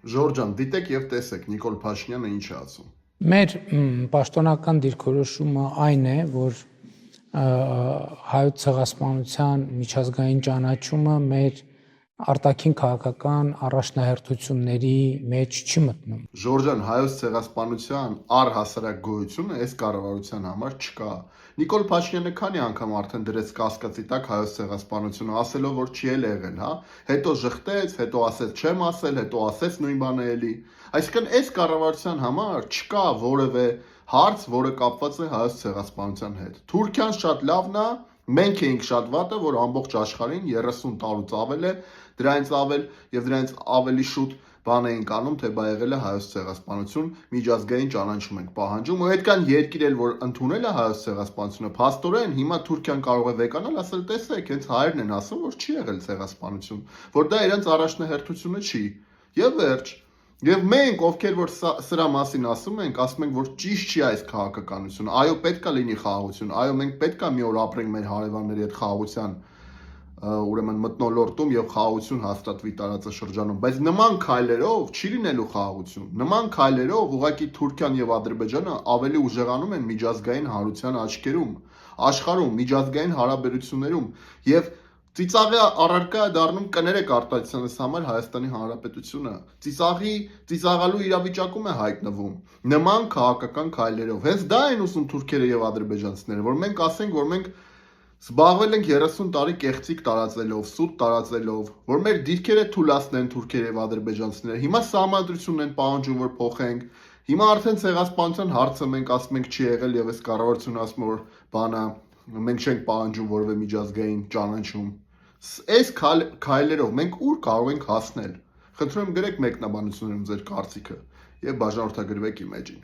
Ժորժան, դիտեք եւ տեսեք Նիկոլ Փաշինյանը ինչ է ասում։ Մեր պաշտոնական դիրքորոշումը այն է, որ հայոց ցեղասպանության միջազգային ճանաչումը մեր արտաքին քաղաքական առաջնահերթությունների մեջ չի մտնում։ Ժորժան, հայոց ցեղասպանության առհասարակ գոյությունը այս կառավարության համար չկա։ Նիկոլ Փաշինյանը քանի անգամ արդեն դրեց կասկածի տակ հայոց ցեղասպանությունը, ասելով որ չի եղել, հա։ Հետո ժխտեց, հետո ասեց չեմ ասել, հետո ասեց նույն բանը էլի։ Այսինքն այս կառավարության համար չկա որևէ հարց, որը կապված է հայոց ցեղասպանության հետ։ Թուրքիան շատ լավն է, մենք էինք շատ վատը, որ ամբողջ աշխարհին 30 տարուց ավել է, դրանից ավել եւ դրանից ավելի շուտ բան էինք անում, թե բա եղել է հայոց ցեղասպանություն, միջազգային ճանաչում ենք պահանջում, ու այդքան երկիր էլ որ ընդունել է հայոց ցեղասպանությունը, փաստորեն հիմա Թուրքիան կարող է վեկանալ, ասել տեսեք, հենց հայերն են ասում, որ չի եղել ցեղասպանություն, որ դա իրենց առաջնահերթությունը չի։ Եվ վերջ։ Եվ մենք, ովքեր որ սրա մասին ասում ենք, որ ճիշտ չի այս քաղաքականությունը, այո, պետք է լինի խաղաղություն, այո, մենք պետք է մի օր ապրենք մեր հարևանների հետ խաղաղության ուրեմն մթնոլորտում եւ խաղաղություն հաստատվի տարածաշրջանում, բայց նման քայլերով չի լինելու խաղաղություն։ Նման քայլերով ուղղակի Թուրքիան եւ Ադրբեջանը ավելի ուժեղանում են միջազգային հանրության աչքերում, աշխարհում, միջազգային հարաբերություններում եւ ծիծաղի առարկա է դառնում կներեք արտահայտությունից համար Հայաստանի Հանրապետությունը։ Ծիծաղալու իրավիճակում է հայտնվում նման քաղաքական քայլերով։ Հենց դա են ուզում թուրքերը եւ ադրբեջանցիները, որ մենք ասենք, որ մենք զբաղվել ենք 30 տարի կեղծիք տարածելով, սուտ տարածելով, որ մեր դիրքերը թուլացնեն թուրքերը եւ ադրբեջանցիները։ Հիմա սահմանադրությունն են պահանջում, որ փոխենք։ Հիմա արդեն ցեղասպանության հարցը մենք ասում ենք չի եղել եւ այս կառավարությունը ասում որ բանա մենք չենք պահանջում որևէ միջազգային ճանաչում։ Այս քայլերով մենք ուր կարող ենք հասնել։ Խնդրում եմ գրեք մեկնաբանություններում ձեր կարծիքը եւ բաժանորդագրվեք իմեջին։